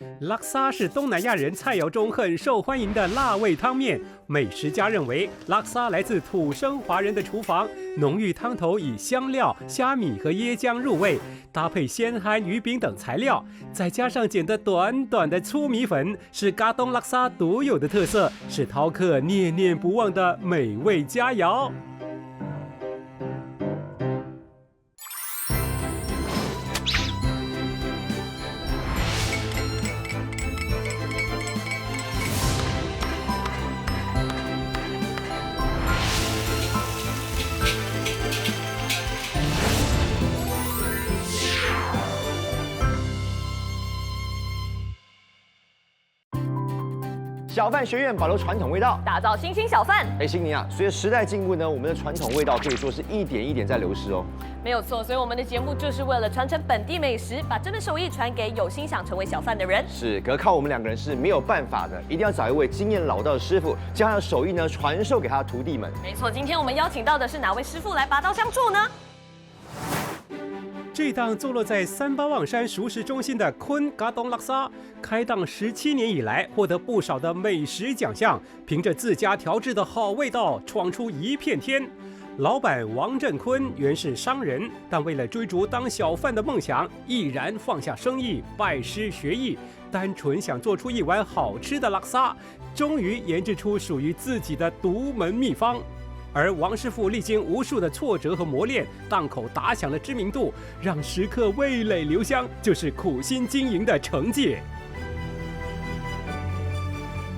拉萨是东南亚人菜肴中很受欢迎的辣味汤面。美食家认为，拉萨来自土生华人的厨房，浓郁汤头以香料、虾米和椰浆入味，搭配鲜憨、鱼饼等材料，再加上剪得短短的粗米粉，是嘎东拉萨独有的特色，是饕客念念不忘的美味佳肴。小贩学院保留传统味道，打造新兴小贩。心宁啊，随着时代进步呢，我们的传统味道可以说是一点一点在流失哦。没有错，所以我们的节目就是为了传承本地美食，把这门手艺传给有心想成为小贩的人。是，可靠我们两个人是没有办法的，一定要找一位经验老道的师傅，将他的手艺呢传授给他的徒弟们。没错，今天我们邀请到的是哪位师傅来拔刀相助呢？这档坐落在三巴旺山熟食中心的坤嘎东拉萨，开档17年以来，获得不少的美食奖项，凭着自家调制的好味道，闯出一片天。老板王振坤原是商人，但为了追逐当小贩的梦想，毅然放下生意，拜师学艺，单纯想做出一碗好吃的拉萨，终于研制出属于自己的独门秘方。而王师傅历经无数的挫折和磨练，档口打响了知名度，让食客味蕾留香，就是苦心经营的成绩。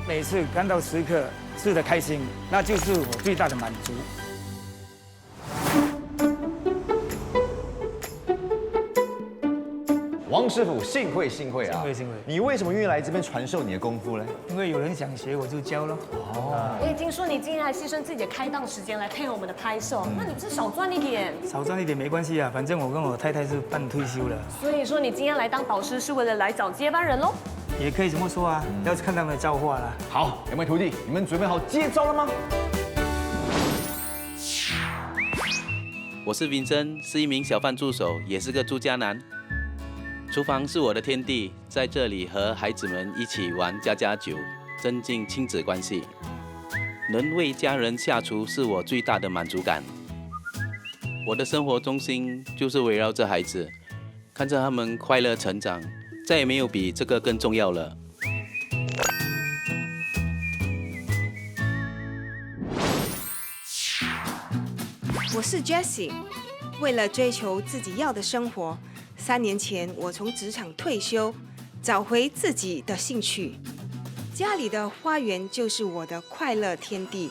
每次看到食客吃得开心，那就是我最大的满足。王师傅，幸会啊！幸会。你为什么愿意来这边传授你的功夫呢？因为有人想学，我就教咯。哎，听说你今天还牺牲自己的开档时间来配合我们的拍摄，那你不是少赚一点？少赚一点没关系啊，反正我跟我太太是半退休了。所以说你今天来当导师是为了来找接班人喽？也可以这么说啊，要看他们的造化啦。好，两位徒弟，你们准备好接招了吗？我是vin森，是一名小贩助手，也是个住家男。厨房是我的天地，在这里和孩子们一起玩家家酒，增进亲子关系。能为家人下厨是我最大的满足感。我的生活中心就是围绕着孩子，看着他们快乐成长，再也没有比这个更重要了。我是 Jessie， 为了追求自己要的生活。3年前，我从职场退休，找回自己的兴趣。家里的花园就是我的快乐天地，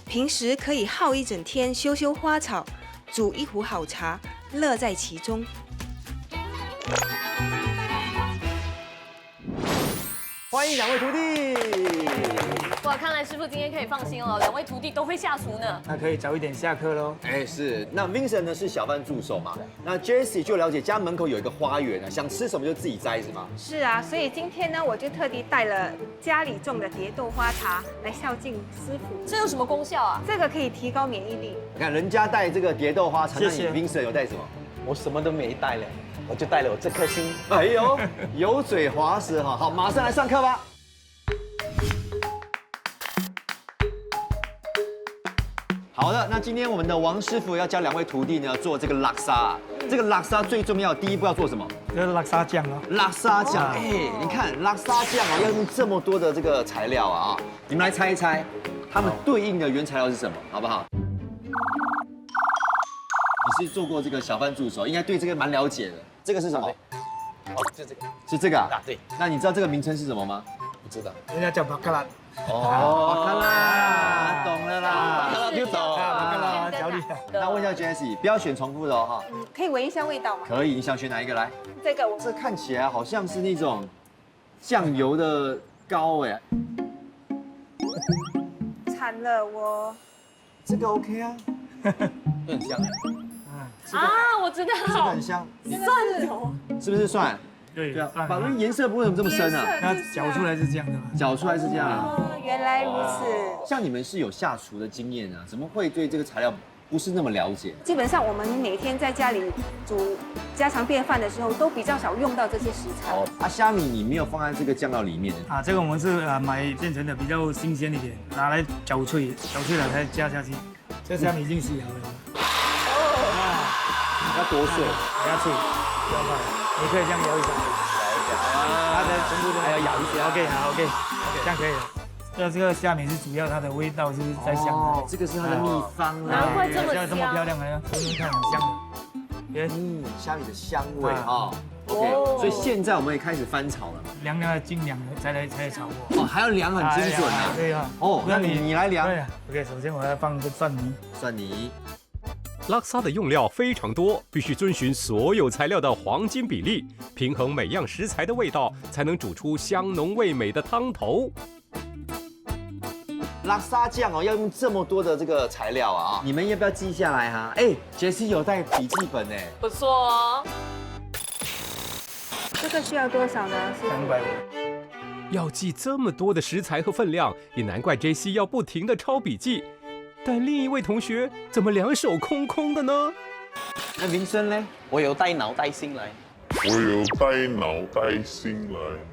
平时可以耗一整天修修花草，煮一壶好茶，乐在其中。欢迎两位徒弟。哇，看来师傅今天可以放心了，2位徒弟都会下厨呢。那可以早一点下课喽。是。那 Vincent 呢是小贩助手嘛？那 Jessie 就了解家门口有一个花园啊，想吃什么就自己摘是吗？是啊，所以今天呢，我就特地带了家里种的蝶豆花茶来孝敬师傅。这有什么功效啊？这个可以提高免疫力。你看人家带这个蝶豆花茶，那你谢谢 Vincent 有带什么？我什么都没带了，我就带了我这颗心。哎呦，油嘴滑舌哈！好，马上来上课吧。好的，那今天我们的王师傅要教2位徒弟呢做这个拉沙。这个拉沙最重要，第一步要做什么？就是拉沙酱咯。拉沙酱，你看拉沙酱啊，要用这么多的这个材料啊，你们来猜一猜，它们对应的原材料是什么，好不好？你是做过这个小贩助手，应该对这个蛮了解的。这个是什么？就这个是这个啊？对。那你知道这个名称是什么吗？不知道。人家叫巴卡拉。哦，看啦，懂了啦，看了就懂。巴卡拉调理。那问一下 Jessie， 不要选重复的哦哈。可以闻一下味道吗？可以，你想选哪一个来？这个我这看起来好像是那种酱油的膏哎。惨了，我这个 OK 啊，很香。啊，我知道，这个很香，蒜头。是不是蒜？对啊，把那原色为什么这么深啊？它搅出来是这样的嘛。搅出来是这样啊。原来如此。像你们是有下厨的经验啊，怎么会对这个材料不是那么了解。基本上我们每天在家里煮家常便饭的时候，都比较少用到这些食材。哦，虾米你没有放在这个酱料里面。啊，这个我们是买现成的，比较新鲜一点，拿来搅脆了才加下去。这虾米已经洗好了。要多碎，不要脆，不要怕，你可以这样摇一下，它的全部都还要咬一下。OK， 好 OK， 这样可以了。这个虾米是主要它的味道是在香的，这个是它的秘方啊。难怪这么这么香。漂亮啊，闻看很香的。虾米的香味啊。OK， 所以现在我们也开始翻炒了嘛。凉的精凉的才炒过。哦，还要量很精准啊。对啊。哦，那你来量。对啊。OK， 首先我要放个蒜泥。蒜泥。拉萨的用料非常多，必须遵循所有材料的黄金比例，平衡每样食材的味道，才能煮出香浓味美的汤头。拉沙酱哦，要用这么多的这个材料啊，你们要不要记下来哈？哎，杰西有带笔记本哎，不错哦。这个需要多少呢？ 250。要记这么多的食材和分量，也难怪 JC 要不停地抄笔记。但另一位同学怎么两手空空的呢？那林森呢？我有带脑袋心来。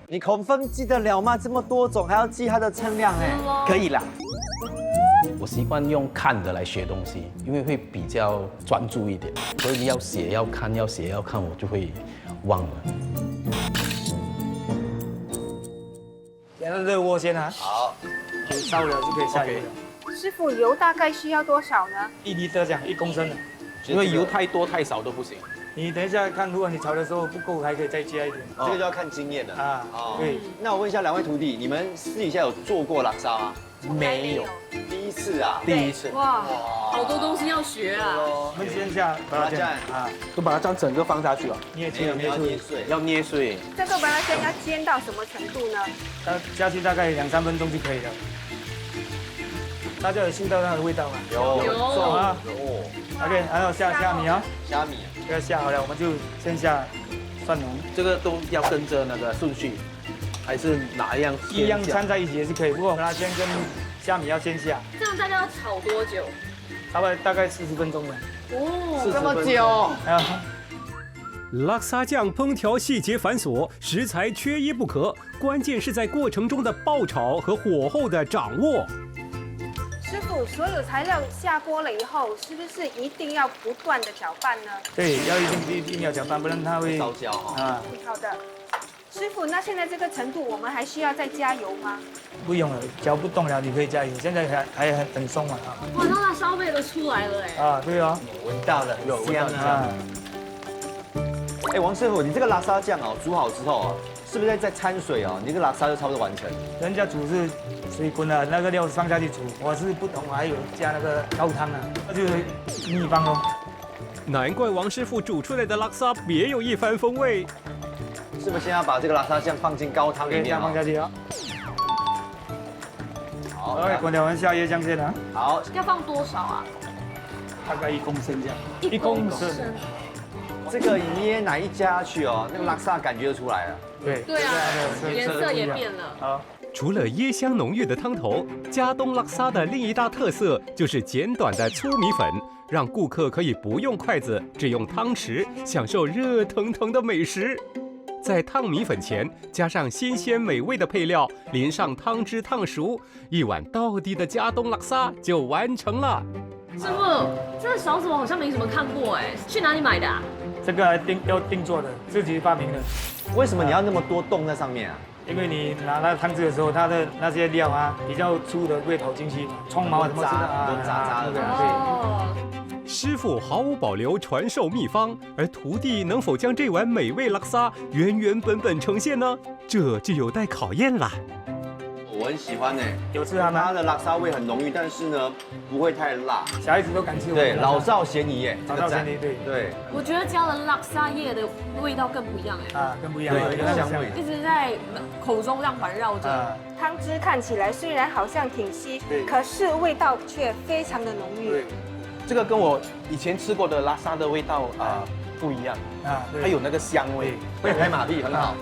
你口分记得了吗？这么多种还要记它的称量哎。可以啦。我习惯用看的来学东西，因为会比较专注一点，所以要写要看，要写要看，我就会忘了。先热锅先啊。好，烧了就可以下油了。师傅，油大概需要多少呢1litre这样，1公升的。因为油太多太少都不行。你等一下看，如果你炒的时候不够，还可以再加一点。这个就要看经验了啊。对。那我问一下两位徒弟，你们私底下有做过拉沙吗？没有，第一次啊。第一次。哇，好多东西要学啊。我们先下把它酱啊，就把它这样整个放下去了，捏碎，要捏碎。这个把它先要煎到什么程度呢？下去大概2、3分钟就可以了。大家有嗅到它的味道吗？有啊。OK， 还有下虾米啊。虾米。这个下好了，我们就先下蒜蓉。这个都要跟着那个顺序，还是哪一样？一样掺在一起也是可以，不过它先跟虾米要先下。这样大家要炒多久？大概40分钟了。哦，这么久。啊。拉萨酱烹调细节繁琐，食材缺一不可，关键是在过程中的爆炒和火候的掌握。师傅，所有材料下锅了以后，是不是一定要不断的搅拌呢？对，一定要搅拌，不然它会烧焦哈。啊。好的。师傅，那现在这个程度，我们还需要再加油吗？不用了，搅不动了，你可以加油。现在还很松嘛啊。哇，那烧味都出来了哎。啊，对哦，闻到了，香啊。哎，王师傅，你这个拉沙酱哦，煮好之后啊，是不是再掺水哦？你这个拉沙就差不多完成。人家煮是水滚了，那个料放下去煮，我是不同，还有加那个高汤啊，那就是秘方哦。难怪王师傅煮出来的拉萨别有一番风味。是不是先要把这个拉沙酱放进高汤里面？这样放下去啊。好，滚了，我们下椰浆先啊。好，要放多少啊？大概1公升这样。 1公升。这个椰奶一加下去哦，那个拉萨感觉就出来了。对。对啊，颜色也变了。好。除了椰香浓郁的汤头，加东拉萨的另一大特色就是简短的粗米粉，让顾客可以不用筷子，只用汤匙享受热腾腾的美食。在烫米粉前加上新鲜美味的配料，淋上汤汁烫熟，一碗道地的加东拉萨就完成了。师傅，这个勺子我好像没怎么看过哎，去哪里买的啊？这个要定做的，自己发明的。为什么你要那么多洞在上面啊？因为你拿那汤汁的时候，它的那些料啊比较粗的会跑进去，葱毛什么都渣的。哦。师傅毫无保留传授秘方，而徒弟能否将这碗美味拉萨原本呈现呢？这就有待考验啦。我很喜欢哎，有吃它吗？它的拉沙味很浓郁，但是呢不会太辣，小孩子都敢吃。对，老少咸宜耶，老少咸宜，对。我觉得加了拉沙叶的味道更不一样哎。啊，更不一样，对，有香味，一直在口中这样环绕着。汤汁看起来虽然好像挺稀，可是味道却非常的浓郁。这个跟我以前吃过的拉沙的味道不一样啊，它有那个香味，会拍马屁，很好。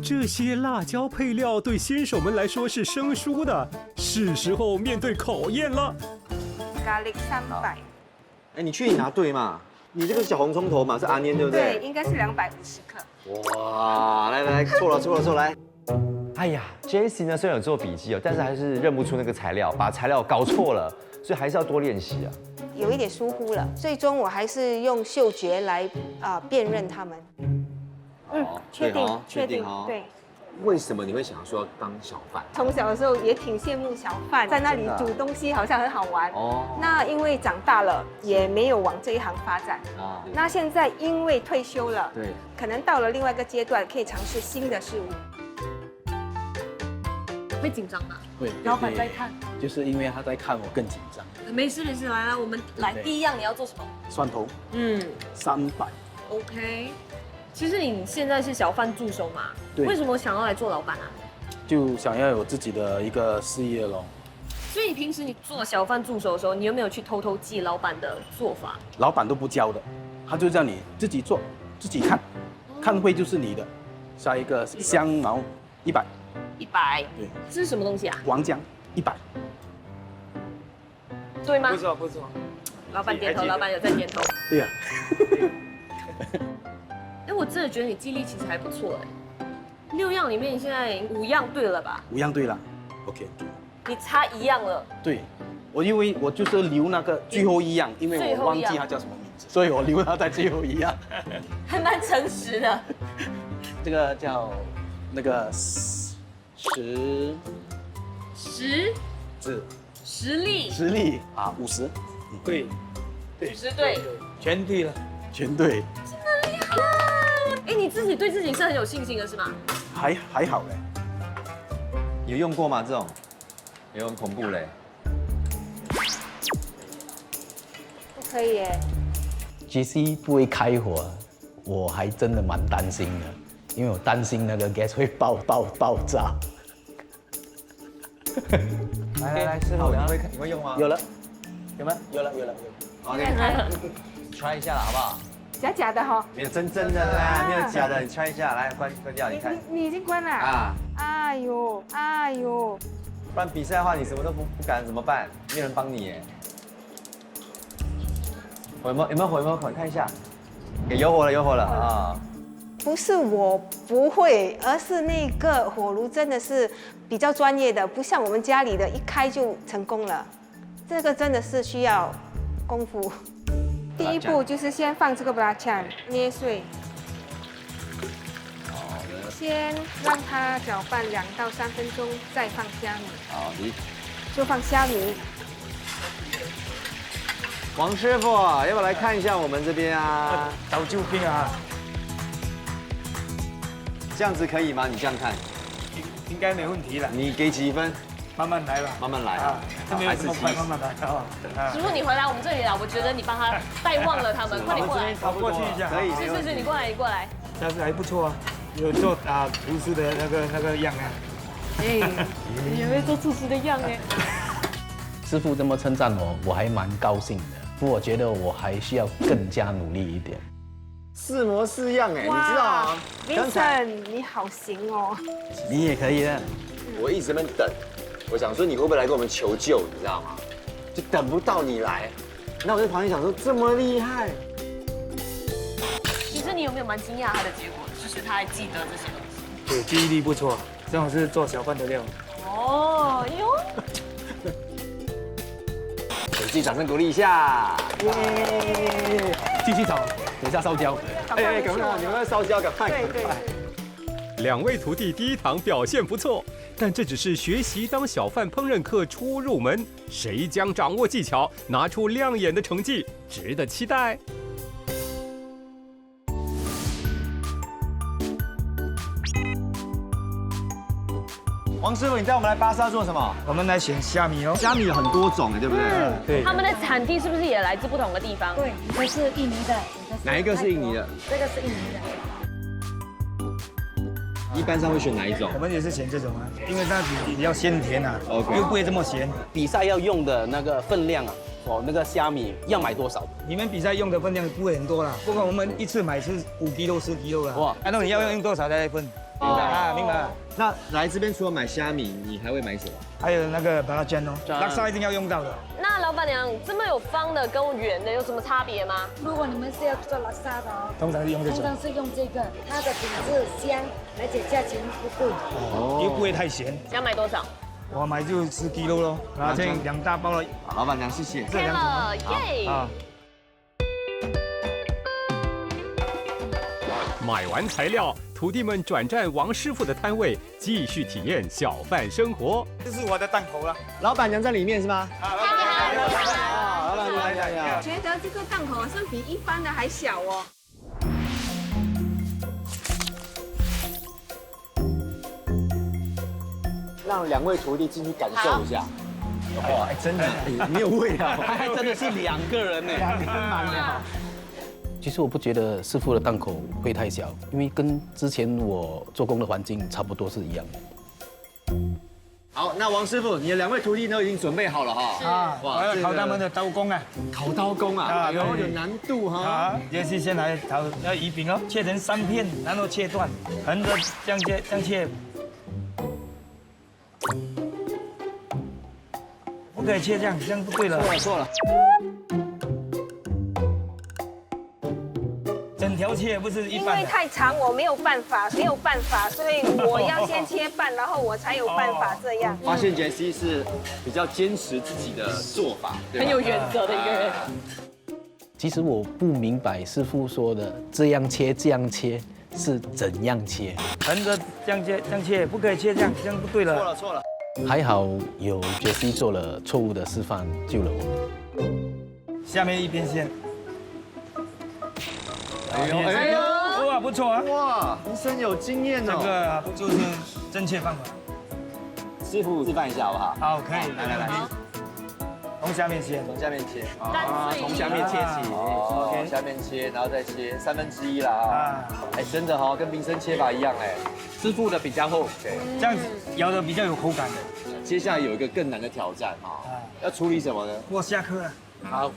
这些辣椒配料对新手们来说是生疏的，是时候面对考验了。咖喱300，哎，你确定拿对吗？你这个小红葱头嘛是阿年对不对？应该是250克。哇，来，错了，来。哎呀 ，Jessie 呢虽然有做笔记哦，但是还是认不出那个材料，把材料搞错了，所以还是要多练习啊。有一点疏忽了，最终我还是用嗅觉来辨认它们。确定哦。对。为什么你会想说要当小贩？从小的时候也挺羡慕小贩，在那里煮东西好像很好玩。哦。那因为长大了也没有往这一行发展。啊。那现在因为退休了，对，可能到了另外一个阶段，可以尝试新的事物。会紧张吗？会，老板在看，就是因为他在看我更紧张。没事，来，我们来第一样你要做什么？蒜头，300。OK。其实你现在是小贩助手嘛？对。为什么想要来做老板啊？就想要有自己的一个事业咯。所以平时你做小贩助手的时候，你有没有去偷偷记老板的做法？老板都不教的，他就叫你自己做，自己看，看会就是你的。下一个香茅100。100。对。这是什么东西啊？黄姜100。对吗？不错。老板点头，老板有在点头。对呀。哎，我真的觉得你记忆力其实还不错哎。6样里面你现在5样对了吧？5样对了。OK。你差1样了。对，我因为我就是留那个最后1样，因为我忘记它叫什么名字，所以我留它在最后1样。还蛮诚实的。这个叫那个实力啊50。对，50对，全对了，全对。真的厉害！哎，你自己对自己是很有信心的是吗？还好嘞。有用过吗？这种有很恐怖嘞。不可以耶。Jessie 不会开火，我还真的蛮担心的，因为我担心那个 gas 会爆炸。来，师傅，你会用吗？有了，有吗？有了。OK， try 一下了，好不好？假的哈。没有真的啦，没有假的，你 try 一下，来关掉，你看。你已经关了啊？哎呦，不然比赛的话，你什么都不敢怎么办？没有人帮你耶。有没有火？你看一下，有火了啊！不是我不会，而是那个火炉真的是比较专业的，不像我们家里的一开就成功了。这个真的是需要功夫。第一步就是先放这个 belacan 捏碎，先让它搅拌2到3分钟，再放虾米。好的。就放虾米。王师傅，要不要来看一下我们这边啊？找救兵啊！这样子可以吗？你这样看，应该没问题了。你给几分？慢慢来吧，慢慢来啊，这没有这么快，慢慢来啊。师傅，你回来我们这里了，我觉得你帮他带旺了他们，快点过来。我过去一下。可以。是，你过来。但是还不错啊，有做厨师的那个样啊。哎，你有没有做厨师的样哎？师傅这么称赞我还蛮高兴的。不过我觉得我还需要更加努力一点。4模4样哎，你知道吗？Vincent，你好行哦。你也可以的。我一直在那边等，我想说你会不会来跟我们求救，你知道吗？就等不到你来。那我在旁边想说这么厉害。其实你有没有蛮惊讶他的结果？就是他还记得这些东西。对，记忆力不错，这种是做小贩的料。哦哟。给自己掌声鼓励一下！耶！继续炒，等一下烧焦。赶快，你们在烧焦，赶快！对。2位徒弟第一堂表现不错，但这只是学习当小贩烹饪课初入门，谁将掌握技巧，拿出亮眼的成绩，值得期待。王师傅，你带我们来巴沙做什么？我们来选虾米哦。虾米有很多种对不对？对。他们的产地是不是也来自不同的地方？对，这是印尼的。哪一个是印尼的？这个是印尼的。一般上会选哪一种？我们也是选这种啊，因为它比较鲜甜啊， OK， 又不会这么咸。比赛要用的那个分量啊，那个虾米要买多少？你们比赛用的分量不会很多啦，不过我们一次买是5kg、10kg啦。哇，那你要用多少再分？明白。那来这边除了买虾米，你还会买什么？还有那个把它煎哦，拉沙一定要用到的。那老板娘这么有方的跟圆的有什么差别吗？如果你们是要做拉沙的哦，通常是用这种，通常是用这个，它的品质香，而且价钱不贵。又不会太咸。想买多少？我买就10 kg 咯，然后这样2大包了。好，老板娘谢谢。可以了，耶！啊，买完材料，徒弟们转战王师傅的摊位，继续体验小贩生活。这是我的档口了。老板娘在里面是吗？好，老板娘来。觉得这个档口好像比一般的还小哦。让2位徒弟进去感受一下。哇，真的没有味道，还真的是2个人呢。两个满了。其实我不觉得师傅的档口会太小，因为跟之前我做工的环境差不多是一样的。好，那王师傅，你的2位徒弟都已经准备好了哈。啊，我要考他们的刀工啊。烤刀工啊，有难度哈。好，也是先来烤要鱼饼哦，切成3片，然后切断，横着这样切，这样切。不可以切这样，这样不对了。错了。整条切不是一因半的。为太长，我没有办法，所以我要先切半，然后我才有办法这样。发现杰西是比较坚持自己的做法，对吧很有原则的一个人。其实我不明白师傅说的这样切是怎样切。横着这样切，这样切不可以切这样，这样不对了。错了。还好有杰西做了错误的示范，救了我。下面一边先。哎呦，哇，不错啊。哇，医生有经验这哦。个就是正确方法。师傅示范一下好不好？好，可以，来，从下面先。从下面切。从下面切起。哦，下面切，然后再切1/3啦啊。哎，真的哈，跟民生切法一样哎。师傅的比较厚，这样子咬的比较有口感的。接下来有一个更难的挑战哈，要处理什么呢？我下课了。好。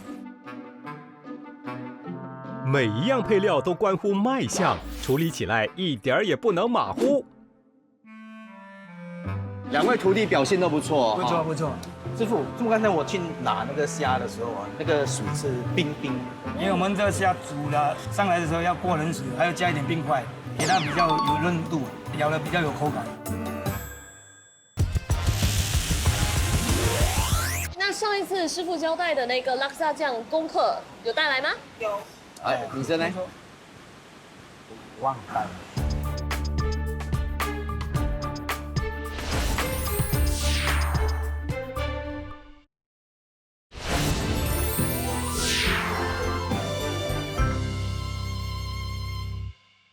每一样配料都关乎卖相，处理起来一点儿也不能马虎。 2位徒弟表现都不错，不错。师傅，刚才我去拿那个虾的时候啊，那个水是冰冰，因为我们这虾煮了上来的时候要过冷水，还要加一点冰块，给它比较有韧度，咬的比较有口感。那上一次师傅交代的那个拉萨酱功课有带来吗？有。哎，女生呢？忘带了。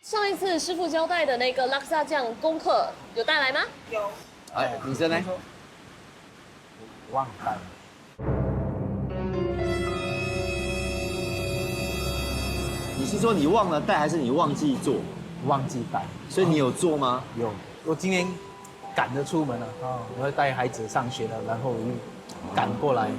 上一次师傅交代的那个拉萨酱功课有带来吗？有。哎，女生呢？忘带了。你是说你忘了带，还是你忘记做？忘记带。所以你有做吗？有，我今天赶着出门了，我要带孩子上学了，然后赶过来。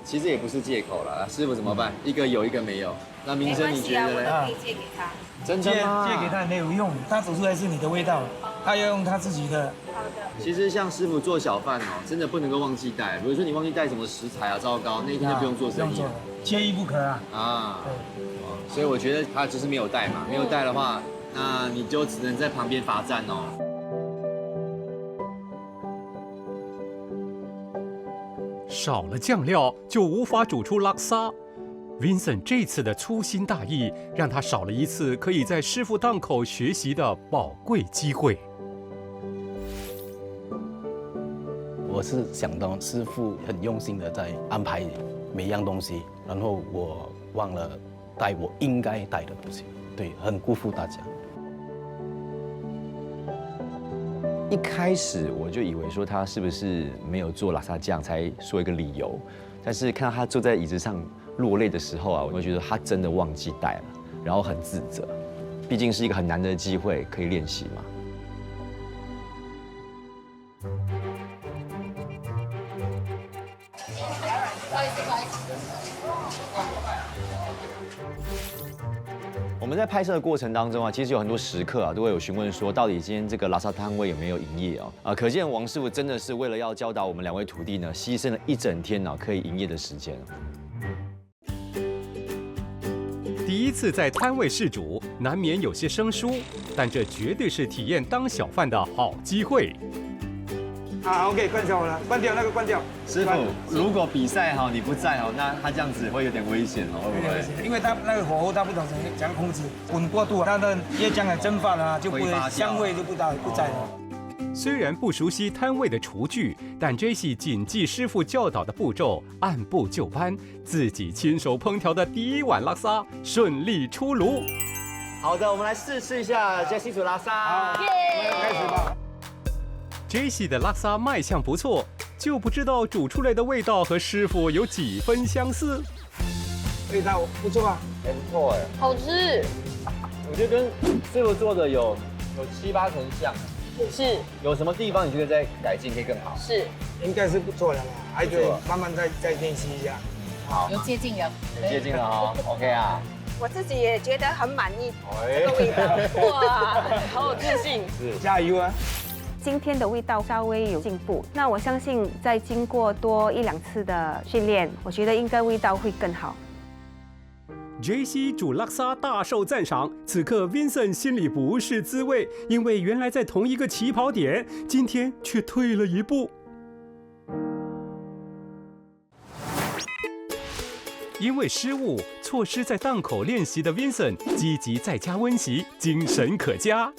其实也不是借口了，师傅怎么办？一个有，一个没有。那民生你觉得呢？我可以借给他。 真的吗？借给他也没有用，他煮出来是你的味道，他要用他自己的。好的。其实像师傅做小饭哦，真的不能够忘记带。比如说你忘记带什么食材啊，糟糕，那一天就不用做生意了。缺一不可啊。啊。所以我觉得他就是没有带嘛，没有带的话，那你就只能在旁边罚站哦。少了酱料就无法煮出拉萨。 Vincent 这次的粗心大意，让他少了一次可以在师傅档口学习的宝贵机会。我是想到师傅很用心的在安排每样东西，然后我忘了带我应该带的东西，对，很辜负大家。一开始我就以为说他是不是没有做拉萨酱，才说一个理由，但是看到他坐在椅子上。 落泪的时候啊，我会觉得他真的忘记带了，然后很自责。毕竟是一个很难得的机会，可以练习嘛。我们们在拍摄的过程当中啊，其实有很多食客啊，都会有询问说，到底今天这个拉萨摊位有没有营业哦？可见王师傅真的是为了要教导我们2位徒弟呢，牺牲了一整天呢可以营业的时间。第一次在摊位试煮，难免有些生疏，但这绝对是体验当小贩的好机会。OK， 关掉了，关掉那个关掉。师傅，如果比赛哈你不在哦，那他这样子会有点危险哦，会不会？因为它那个火候它不懂怎样控制，滚过度，它的椰浆的蒸发了就不会香味就不在了。虽然不熟悉摊位的厨具，但 Jessie 谨记师傅教导的步骤，按部就班，自己亲手烹调的第一碗拉萨顺利出炉。好的，我们来试一下 Jessie 煮拉萨。耶！开始吧。Jessie 的拉萨卖相不错，就不知道煮出来的味道和师傅有几分相似。味道不错啊，还不错哎，好吃。我觉得跟师傅做的有7、8成像。是。有什么地方你觉得再改进可以更好？是。应该是不错了啦，还可以慢慢再练习一下。好，有接近了。有接近了哈 ，OK 啊。我自己也觉得很满意这个味道。哇，好有自信。是，加油啊！今天的味道稍微有进步，那我相信在经过多1、2次的训练，我觉得应该味道会更好。Jessie 煮拉萨大受赞赏，此刻 Vincent 心里不是滋味，因为原来在同一个起跑点，今天却退了一步。因为失误错失在档口练习的 Vincent 积极在家温习，精神可嘉。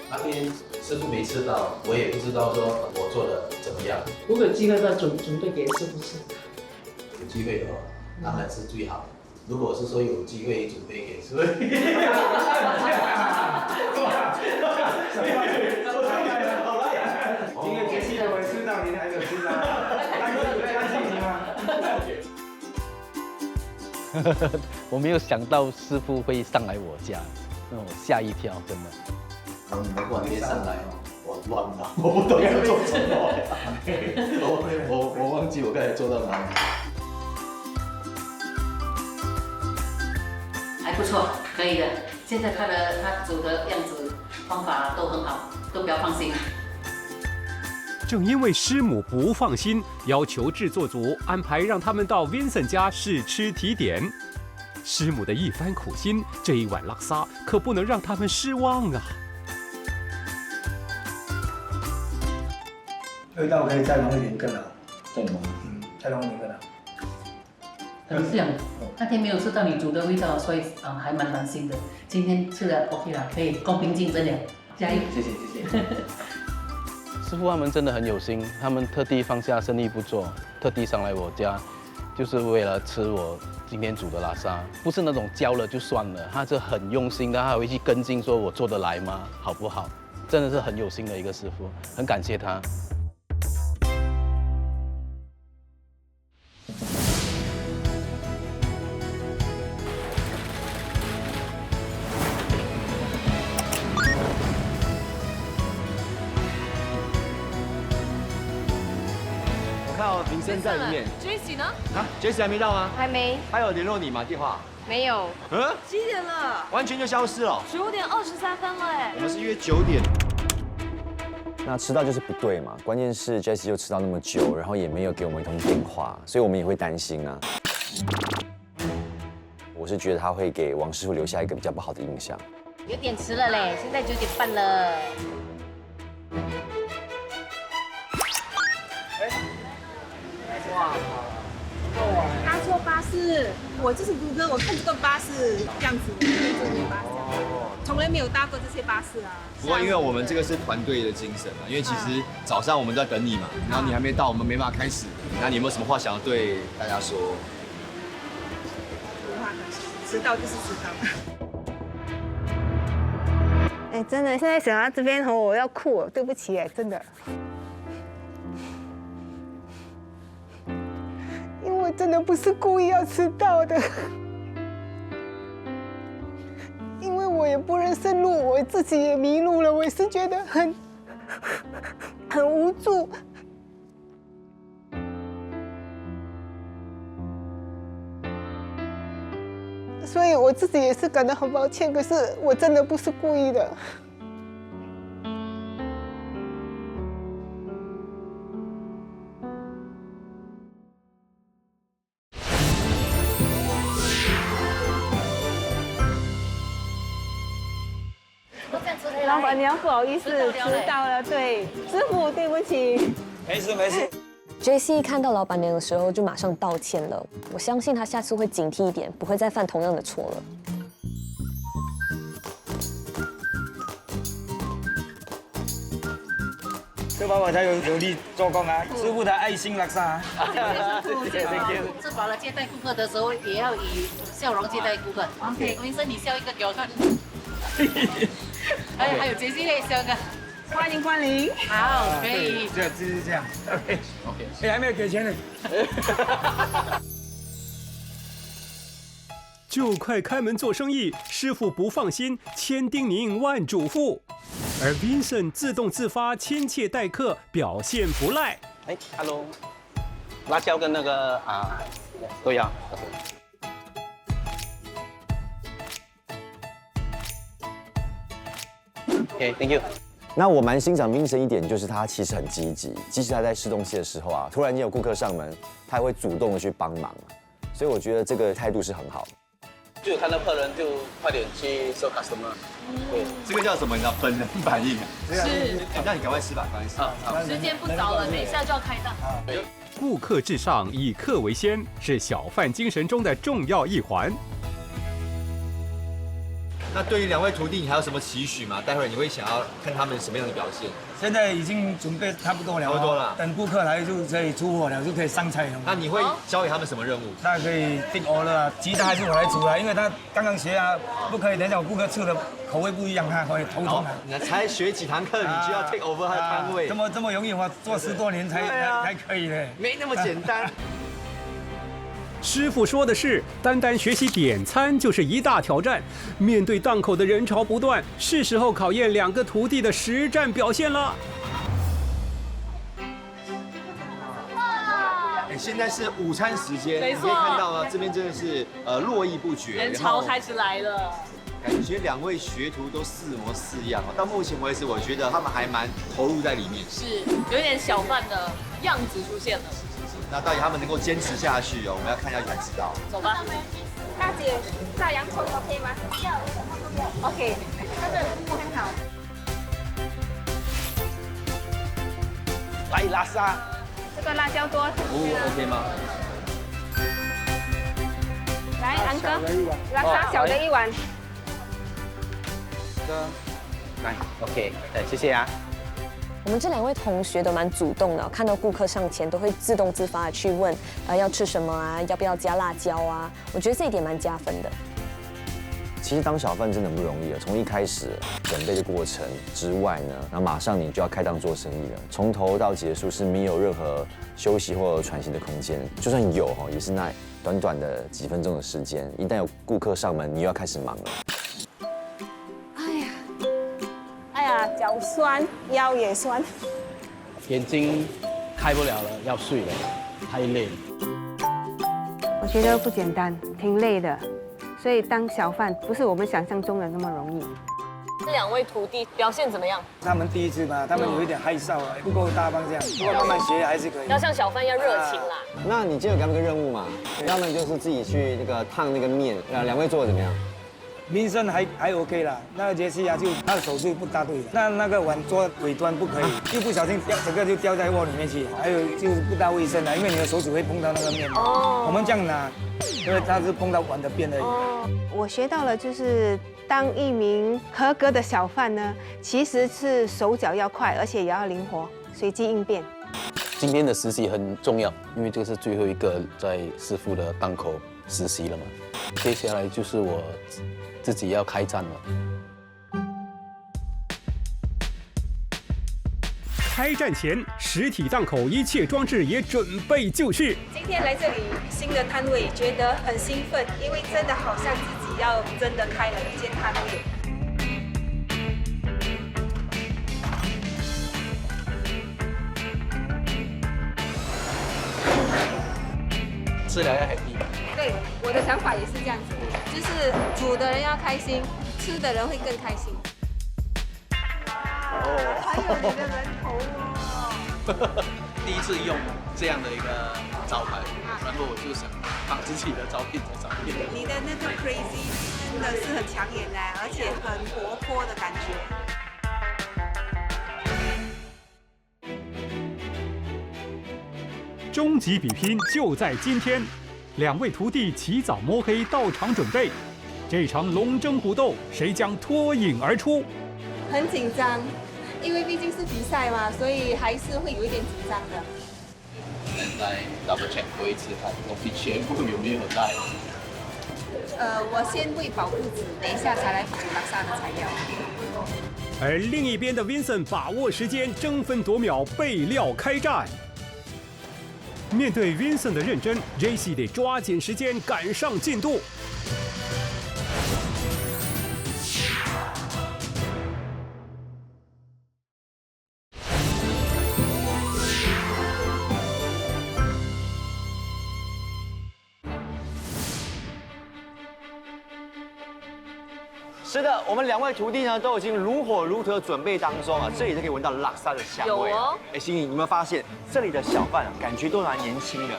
那天师傅没吃到，我也不知道说我做的怎么样。如果有机会的话，准备给师傅吃。有机会的话，当然是最好的。如果是说有机会准备给师傅，今天杰西的我吃到，您还没有吃到，大哥有相信你吗？我没有想到师傅会上来我家，让我吓一跳，真的。你们晚点上来哦，我忘了，我不懂要做什么，我忘记我刚才做到哪里。还不错，可以的。现在他煮的样子、方法都很好，都比较放心。正因为师母不放心，要求制作组安排让他们到 Vincent 家试吃提点。师母的一番苦心，这一碗拉萨可不能让他们失望啊！味道可以再浓一点更好，再浓，再浓一点更好。可能是这样，那天没有吃到你煮的味道，所以还蛮担心的。今天吃了 OK 了，可以公平竞争了，加油！谢谢。师傅他们真的很有心，他们特地放下生意不做，特地上来我家，就是为了吃我今天煮的拉萨。不是那种教了就算了，他是很用心的，他还会去跟进，说我做得来吗？好不好？真的是很有心的一个师傅，很感谢他。看到名声在里面。Jessie 呢？啊 ，Jessie 还没到吗？还没，他有联络你吗？电话？没有。几点了完全就消失了。 ？9点23分了哎。我们是约9点。那迟到就是不对嘛，关键是 Jessie 又迟到那么久，然后也没有给我们一通电话，所以我们也会担心啊。我是觉得他会给王师傅留下一个比较不好的印象。有点迟了嘞，现在9点半了。哇！搭错巴士，我就是谷歌，我看这个巴士这样子，这个巴士，从来没有搭过这些巴士啊。不过因为我们这个是团队的精神嘛，因为其实早上我们都在等你嘛，然后你还没到，我们没办法开始。那你有没有什么话想要对大家说？无话可说，迟到就是迟到。哎，真的，现在想到这边吼，我要哭了，对不起哎，真的。因为我真的不是故意要迟到的，因为我也不认识路，我自己也迷路了，我也是觉得很无助。所以我自己也是感到很抱歉，可是我真的不是故意的。老板娘不好意思，迟到了。对，师傅对不起。没事没事。JC 看到老板娘的时候就马上道歉了，我相信他下次会警惕一点，不会再犯同样的错了。这爸爸才有力做工啊，师傅的爱心拉萨。吃饱了接待顾客的时候，也要以笑容接待顾客。OK， 文生你笑一个给我看。还有JC也笑一个。欢迎光临。好，可以。就是这样。OK。哎，还没有给钱呢。就快开门做生意，师傅不放心，千叮咛万嘱咐，而 Vincent 自动自发、亲切待客，表现不赖。哎 ，Hello， 辣椒跟那个都要。OK，Thank you。那我蛮欣赏 Vincent 一点，就是他其实很积极，即使他在试东西的时候啊，突然间有顾客上门，他还会主动的去帮忙，所以我觉得这个态度是很好的。就看到客人就快点去收 customer。对，这个叫什么？你知道本能反应啊。是。那你赶快吃吧，赶快吃。好，时间不早了，等一下就要开档。顾客至上，以客为先，是小贩精神中的重要一环。那对于两位徒弟，你还有什么期许吗？待会儿你会想要看他们什么样的表现？现在已经准备差不多了，差不多了。等顾客来就可以出货了，就可以上菜了。那你会交给他们什么任务？那可以订 order 啊，鸡蛋还是我来煮啊，因为他刚刚学啊，不可以等一下我顾客吃的口味不一样，他会头痛啊。你才学几堂课，你就要 take over 他的摊位，这么容易？我做10多年才可以的，没那么简单。师傅说的是，单单学习点餐就是一大挑战。面对档口的人潮不断，是时候考验两个徒弟的实战表现了。现在是午餐时间，没错，你可以看到啊，这边真的是络绎不绝，人潮开始来了。感觉两位学徒都似模似样哦。到目前为止，我觉得他们还蛮投入在里面，是有点小贩的样子出现了。那到底他们能够坚持下去哦？我们要看下去才知道。走吧。大姐，炸洋葱 OK 吗？要，OK。它的很好。来拉沙。这个辣椒多。OK 吗？来，安哥，拉沙小的一碗。来 ，OK， 谢谢啊。我们这两位同学都蛮主动的，看到顾客上前都会自动自发的去问，要吃什么啊，要不要加辣椒啊？我觉得这一点蛮加分的。其实当小贩真的不容易了，从一开始准备的过程之外呢，那马上你就要开档做生意了，从头到结束是没有任何休息或者喘息的空间，就算有也是那短短的几分钟的时间，一旦有顾客上门，你又要开始忙了。哎呀，脚酸，腰也酸，眼睛开不了了，要睡了，太累了。我觉得不简单，挺累的，所以当小贩不是我们想象中的那么容易。这两位徒弟表现怎么样？他们第一次嘛，他们有一点害臊啊，不够大方这样，不过慢慢学还是可以。要像小贩一样热情啦。那你今天有给他们个任务嘛？他们就是自己去那个烫那个面，两位做的怎么样？民生还 OK 啦，那个杰西啊，就他的手术不大对，那个碗桌尾端不可以，一不小心整个就掉在锅里面去，还有就是不大卫生的，因为你的手指会碰到那个面。哦。我们这样拿，因为它是碰到碗的边而已。哦。我学到了，就是当一名合格的小贩呢，其实是手脚要快，而且也要灵活，随机应变。今天的实习很重要，因为这个是最后一个在师傅的档口实习了嘛，接下来就是我自己要开战了。开战前，实体档口一切装置也准备就绪。今天来这里新的摊位，觉得很兴奋，因为真的好像自己要真的开了一间摊位。吃了要 happy。对，我的想法也是这样子。就是煮的人要开心，吃的人会更开心。还有你的人头哦。第一次用这样的一个招牌，然后我就想放自己的照片在上面。你的那个 crazy 真的是很抢眼的，而且很活泼的感觉。终极比拼就在今天，2位徒弟起早摸黑到场准备，这场龙争虎斗，谁将脱颖而出？很紧张，因为毕竟是比赛嘛，所以还是会有一点紧张的。再 double check 过一次，看东西全部有没有带。我先会保护纸，等一下才来煮拉萨的材料。而另一边的 Vincent 把握时间，争分夺秒，备料开战。面对 Vincent 的认真 ，JC 得抓紧时间赶上进度。是的，我们2位徒弟呢都已经如火如荼的准备当中啊，这里就可以闻到拉萨的香味。有哦。哎，心怡，你有没有发现这里的小贩啊，感觉都蛮年轻的？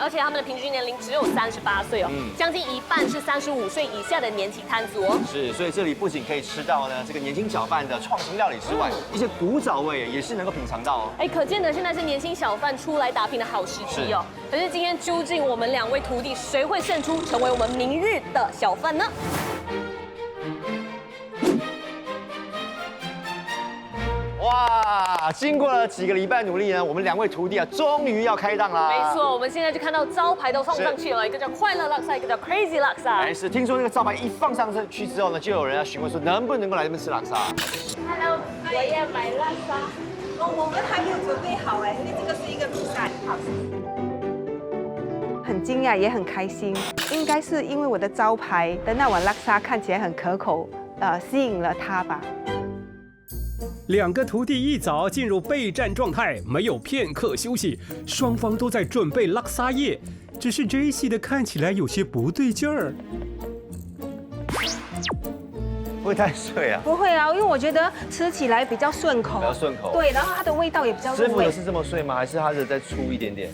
而且他们的平均年龄只有38岁哦，将近一半是35岁以下的年轻摊子哦。是，所以这里不仅可以吃到呢这个年轻小贩的创新料理之外，一些古早味也是能够品尝到哦。哎，可见得现在是年轻小贩出来打拼的好时机哦。可是今天究竟我们2位徒弟谁会胜出，成为我们明日的小贩呢？哇，经过了几个礼拜努力呢，我们2位徒弟啊，终于要开档啦！没错，我们现在就看到招牌都放上去了，一个叫快乐拉萨，一个叫 Crazy 拉萨。哎，是，听说那个招牌一放上去之后呢，就有人要询问说能不能够来这边吃拉萨。Hello， 我要买拉萨。哦，我们还没有准备好哎，因为这个是一个比赛。好。很惊讶，也很开心，应该是因为我的招牌的那碗拉萨看起来很可口，吸引了他吧。2个徒弟一早进入备战状态，没有片刻休息，双方都在准备拉萨叶。只是 JC 的看起来有些不对劲儿。不会太碎啊？不会啊，因为我觉得吃起来比较顺口。比较顺口。对，然后它的味道也比较入味。师傅的是这么碎吗？还是他的再粗一点点？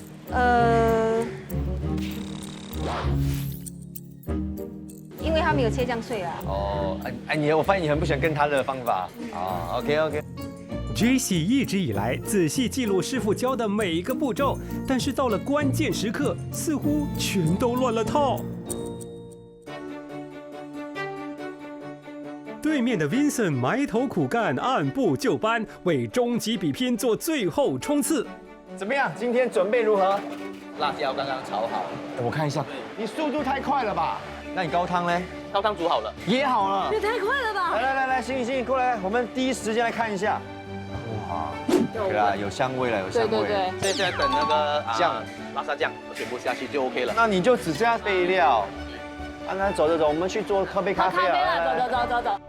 因为它没有切这样碎啊。哦，我发现你很不喜欢跟他的方法。啊 ，OK。JC 一直以来仔细记录师傅教的每一个步骤，但是到了关键时刻，似乎全都乱了套。对面的 Vincent 埋头苦干，按部就班，为终极比拼做最后冲刺。怎么样？今天准备如何？辣椒刚刚炒好，我看一下，你速度太快了吧？那你高汤呢？高汤煮好了，也好了。也太快了吧！来，心怡过来，我们第一时间来看一下。哇，对啊，有香味了，有香味。对。现在等那个酱，拉萨酱全部下去就 OK 了。那你就只剩下备料。那走，我们去喝杯咖啡了。走。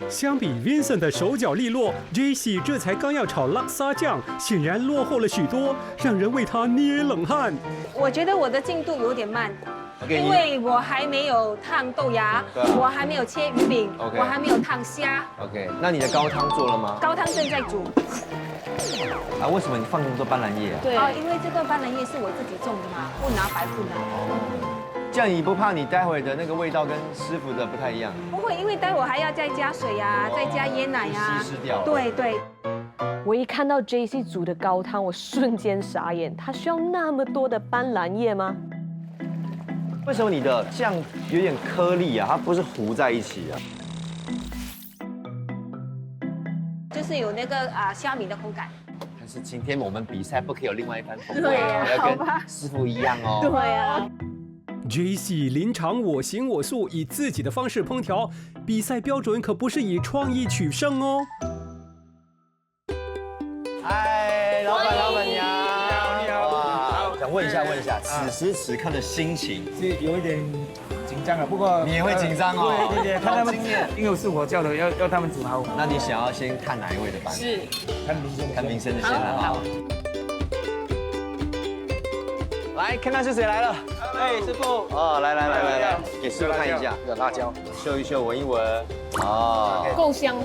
相比 Vincent 的手脚利落 ，JC 这才刚要炒拉萨酱，显然落后了许多，让人为他捏冷汗。我觉得我的进度有点慢。因为我还没有烫豆芽，我还没有切鱼饼，我还没有烫虾。OK， 那你的高汤做了吗？高汤正在煮。为什么你放这么多斑斓叶啊？对，因为这个斑斓叶是我自己种的嘛，不拿白不拿。这样你不怕你待会的那个味道跟师傅的不太一样？不会，因为待会还要再加水呀，再加椰奶呀，稀释掉。对。我一看到 JC 煮的高汤，我瞬间傻眼，它需要那么多的斑斓叶吗？为什么你的酱有点颗粒啊？它不是糊在一起啊？就是有那个虾米的口感。但是今天我们比赛不可以有另外一番风味，对呀，要跟师傅一样哦。对呀。JC 临场我行我素，以自己的方式烹调，比赛标准可不是以创意取胜哦。嗨，老板娘。问一下，此时此刻的心情是有一点紧张了，不过你也会紧张哦。对，看他们，因为是我叫的，要他们煮好。那你想要先看哪一位的班？是看民生的先来好。来看看是谁来了。哎，师傅，哦，来，给师傅看一下，有辣椒，嗅一嗅，闻一闻。哦，够香。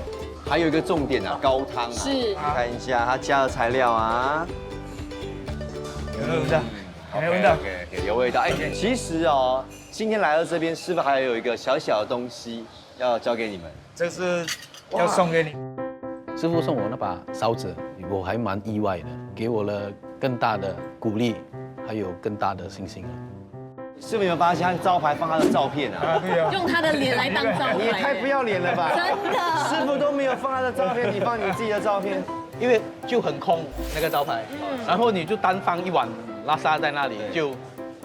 还有一个重点啊，高汤啊。是。看一下它加的材料啊。有没有闻到？有没有闻到？有味道。哎，其实哦，今天来到这边，师傅还有一个小小的东西要交给你们。这是要送给你。师傅送我那把勺子，我还蛮意外的，给我了更大的鼓励，还有更大的信心了。师傅有没有发现他招牌放他的照片啊？对啊。用他的脸来当招牌，你也太不要脸了吧！真的，师傅都没有放他的照片，你放你自己的照片。因为就很空那个招牌，然后你就单放一碗拉沙在那里，就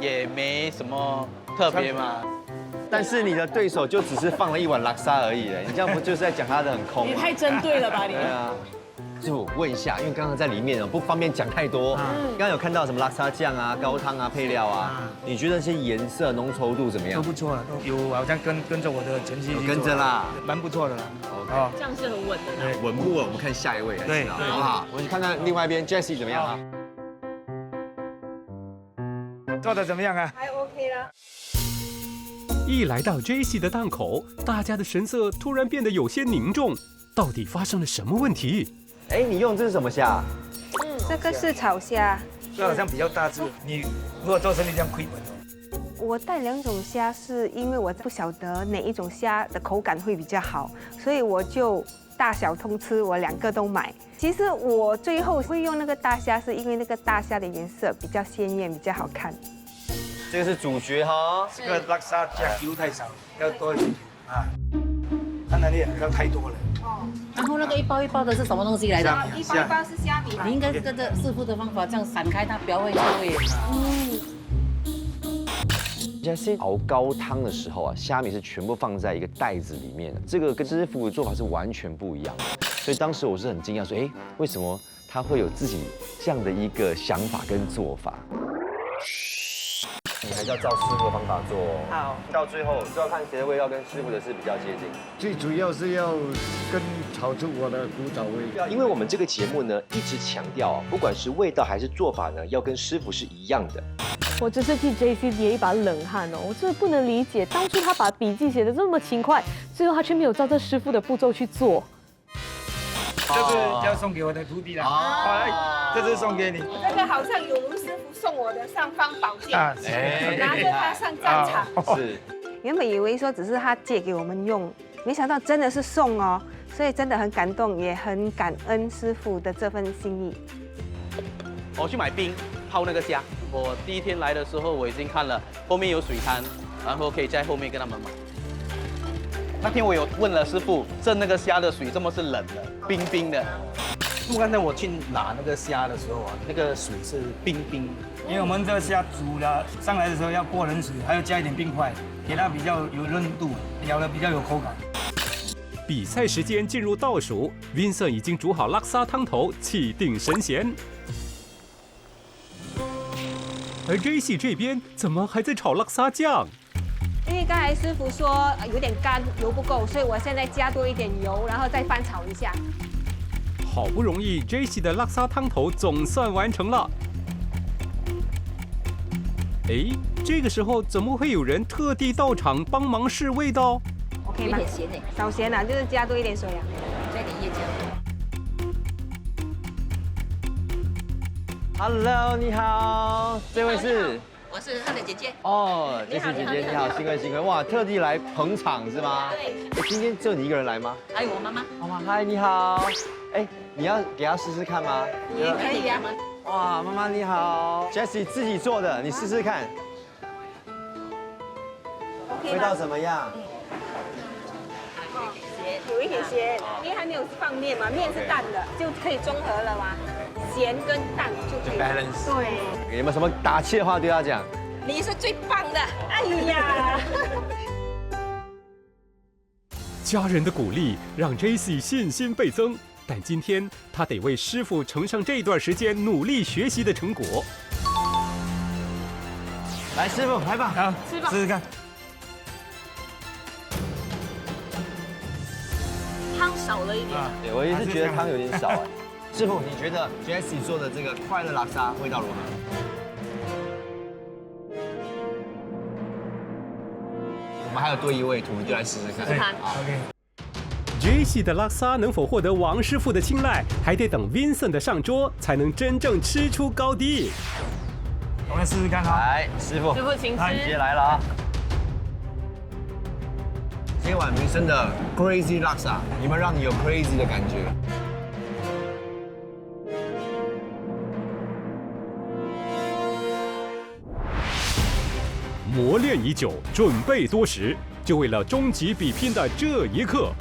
也没什么特别嘛。但是你的对手就只是放了一碗拉沙而已，你这样不就是在讲他的很空吗？你太针对了吧你？对啊。师傅问一下，因为刚刚在里面不方便讲太多。刚刚有看到什么拉沙酱啊、高汤啊、配料啊，你觉得这些颜色浓稠度怎么样？都不错了，都有好像跟着我的前期跟着啦，蛮不错的啦。哦，这样是很稳的。对，稳不稳？我们看下一位来知道，好不好？我们看看另外一边 Jessie 怎么样啊？做的怎么样啊？还 OK 啦。一来到 Jessie 的档口，大家的神色突然变得有些凝重，到底发生了什么问题？哎，你用这是什么虾？这个是炒虾，这好像比较大只，你如果做生意这样亏本哦。我带2种虾，是因为我不晓得哪一种虾的口感会比较好，所以我就大小通吃，我2个都买。其实我最后会用那个大虾，是因为那个大虾的颜色比较鲜艳，比较好看。这个是主角哈。这个拉沙酱油太少，要多一点啊。当然你不要太多了。然后那个一包一包的是什么东西来的？一包一包是虾米。你应该跟着师傅的方法这样散开它，不要会臭味。Jessie 熬高汤的时候啊，虾米是全部放在一个袋子里面的，这个跟师傅的做法是完全不一样的。所以当时我是很惊讶，说，哎，为什么他会有自己这样的一个想法跟做法？你还是要照师傅的方法做哦。好，到最后就要看谁的味道跟师傅的是比较接近。最主要是要炒出我的古早味。因为我们这个节目呢，一直强调，不管是味道还是做法呢，要跟师傅是一样的。我只是替 JC 捏一把冷汗哦，我真的不能理解，当初他把笔记写得这么勤快，最后他却没有照着师傅的步骤去做。这是要送给我的徒弟的，这是送给你。这个好像有卢师傅送我的尚方宝剑，拿着它上战场。是。原本以为说只是他借给我们用，没想到真的是送哦，所以真的很感动，也很感恩师傅的这份心意。我去买冰泡那个虾。我第一天来的时候，我已经看了后面有水滩，然后可以在后面跟他们买。那天我有问了师傅，蒸那个虾的水这么是冷的，冰冰的。刚才我去拿那个虾的时候啊，那个水是冰冰的，因为我们这个虾煮了上来的时候要过冷水，还要加一点冰块，给它比较有韧度，咬的比较有口感。比赛时间进入倒数 ，Vincent 已经煮好拉沙汤头，气定神闲。而 Jessie 这边怎么还在炒拉沙酱？因为刚才师傅说有点干，油不够，所以我现在加多一点油，然后再翻炒一下。好不容易 Jessie 的拉沙汤头总算完成了。哎，这个时候怎么会有人特地到场帮忙试味道 ？OK 吗？有点咸哎，少咸啊，就是加多一点水啊，加点椰浆。Hello， 你好，这位是？我是他的姐姐。哦，这是姐姐，你好，幸会幸会。哇，特地来捧场是吗？对。今天只有你一个人来吗？还有我妈妈。妈妈，嗨，你好。哎，你要给她试试看吗？也可以啊。哇，妈妈你好 ，Jessie 自己做的，你试试看。味道怎么样？有一点咸，因为还没有放面嘛，面是淡的，就可以中和了嘛。咸跟淡就可以 balance。对。有没有什么打气的话对他讲？你是最棒的！哎呀！家人的鼓励让 Jessie 信心倍增，但今天他得为师傅呈上这段时间努力学习的成果。来，师傅来吧，好，吃吧，试试看。汤少了一点。对，我也是觉得汤有点少哎。师傅，你觉得 Jessie 做的这个快乐拉沙味道如何？们还有多一位徒弟来试试看。好 Jessie 的拉萨能否获得王师傅的青睐，还得等 Vincent 的上桌才能真正吃出高低。我们试试看啊！来，师傅，师傅请吃。直接来了啊！这碗民生的 Crazy Laksa， 有没有让你有 crazy 的感觉？磨练已久，准备多时，就为了终极比拼的这一刻，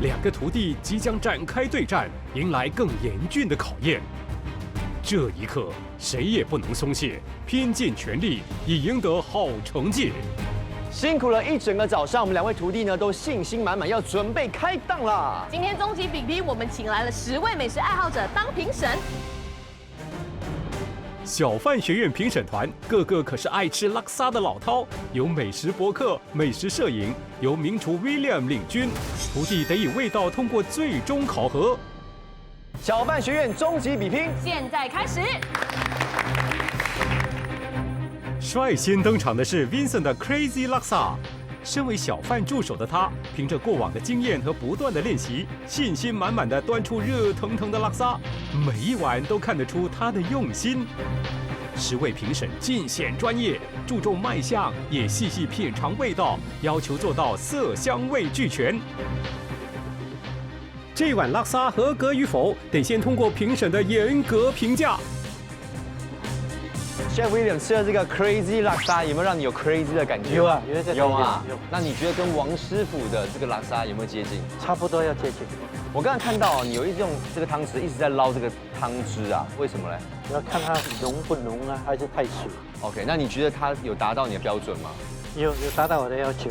两个徒弟即将展开对战，迎来更严峻的考验。这一刻，谁也不能松懈，拼尽全力，以赢得好成绩。辛苦了一整个早上，我们两位徒弟呢都信心满满，要准备开档啦。今天终极比拼，我们请来了10位美食爱好者当评审。小贩学院评审团个个可是爱吃拉萨的老饕，有美食博客、美食摄影，由名厨 William 领军，徒弟得以味道通过最终考核。小贩学院终极比拼现在开始。率先登场的是 Vincent 的 Crazy Laksa。身为小贩助手的他，凭着过往的经验和不断的练习，信心满满的端出热腾腾的拉萨，每一碗都看得出他的用心。10位评审尽显专业，注重卖相，也细细品尝味道，要求做到色香味俱全。这碗拉萨合格与否，得先通过评审的严格评价。Chef William 吃了这个 Crazy Laksa， 有没有让你有 crazy 的感觉？有啊，有啊。那你觉得跟王师傅的这个拉萨有没有接近？差不多要接近。我刚才看到你有一种这个汤匙一直在捞这个汤汁啊，为什么嘞？要看它浓不浓啊，还是太水。OK， 那你觉得它有达到你的标准吗？有达到我的要求。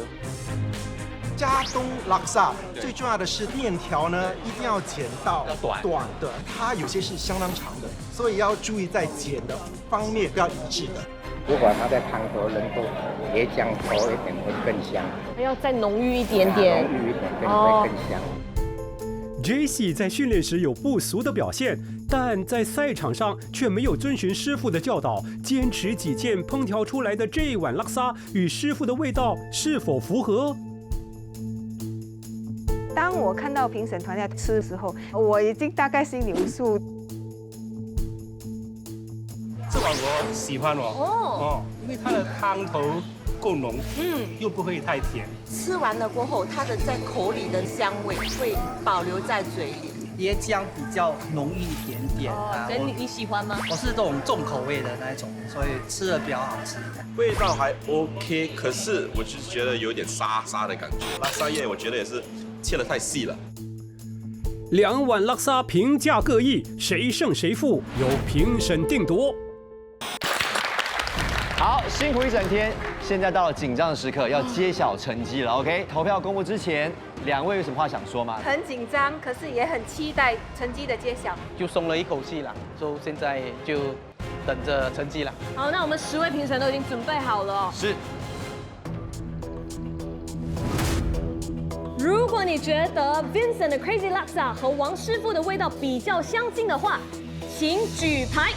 加东拉萨最重要的是面条呢，一定要剪到短的，它有些是相当长的，所以要注意在剪的方面要一致的。如果它在汤头能够椰浆多一点，会更香。要再浓郁一点点，浓郁一点会更香。Jessie 在训练时有不俗的表现，但在赛场上却没有遵循师傅的教导，坚持己见，烹调出来的这一碗拉萨与师傅的味道是否符合？当我看到评审团在吃的时候，我已经大概心里有数。这碗我喜欢哦，因为它的汤头够浓，又不会太甜。吃完了过后，它的在口里的香味会保留在嘴里。椰浆比较浓郁一点点。所以你喜欢吗？我是这种重口味的那一种，所以吃的比较好吃。味道还 OK， 可是我就是觉得有点沙沙的感觉。拉萨叶我觉得也是切得太细了。2碗拉萨评价各异，谁胜谁负由评审定夺。好，辛苦一整天，现在到了紧张的时刻，要揭晓成绩了。OK， 投票公布之前，2位有什么话想说吗？很紧张，可是也很期待成绩的揭晓，就松了一口气了。就现在就等着成绩了。好，那我们10位评审都已经准备好了。是。如果你觉得 Vincent 的 Crazy Laksa 和王师傅的味道比较相近的话，请举牌。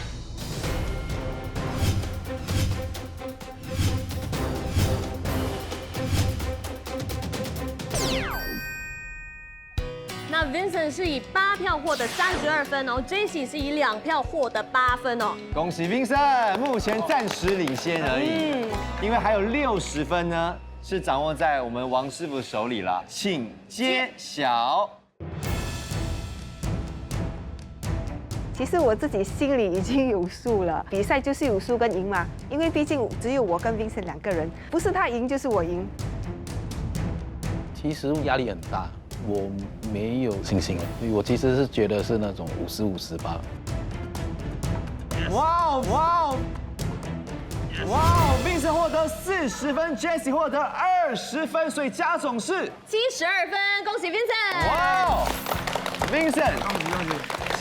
那 Vincent 是以8票获得32分哦 ，Jessie 是以2票获得8分哦。恭喜 Vincent， 目前暂时领先而已，因为还有60分呢，是掌握在我们王师傅手里了，请揭晓。其实我自己心里已经有数了，比赛就是有输跟赢嘛，因为毕竟只有我跟 Vincent 2个人，不是他赢就是我赢。其实压力很大，我没有信心，我其实是觉得是那种50-50吧。哇哦哇哦！哇哦 ，Vincent 获得40分 ，Jessie 获得20分，所以加总是72分，恭喜 Vincent！ 哇哦 ，Vincent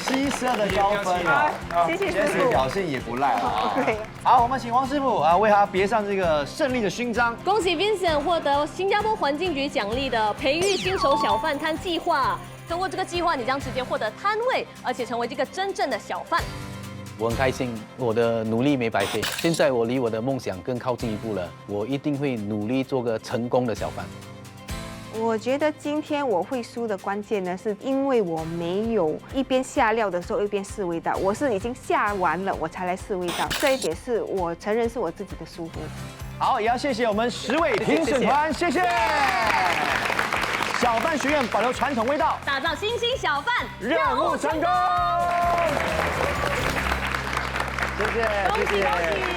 72的高分啊！谢谢师傅 ，Jessie 表现也不赖啊。好，我们请王师傅啊为他别上这个胜利的勋章。恭喜 Vincent 获得新加坡环境局奖励的培育新手小贩摊计划。通过这个计划，你将直接获得摊位，而且成为这个真正的小贩。我很开心，我的努力没白费。现在我离我的梦想更靠近一步了，我一定会努力做个成功的小贩。我觉得今天我会输的关键呢，是因为我没有一边下料的时候一边试味道，我是已经下完了我才来试味道，这一点是我承认是我自己的疏忽。好，也要谢谢我们10位评审团，谢谢。小贩学院保留传统味道，打造新兴小贩，任务成功。谢谢，恭喜恭喜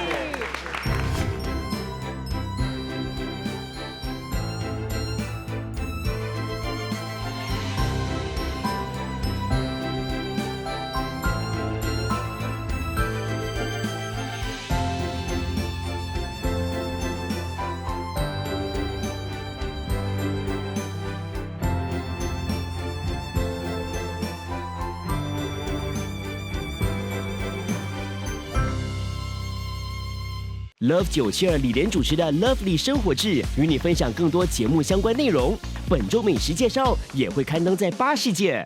！Love 972李莲主持的 Lovely 生活志，与你分享更多节目相关内容。本周美食介绍也会刊登在巴士界。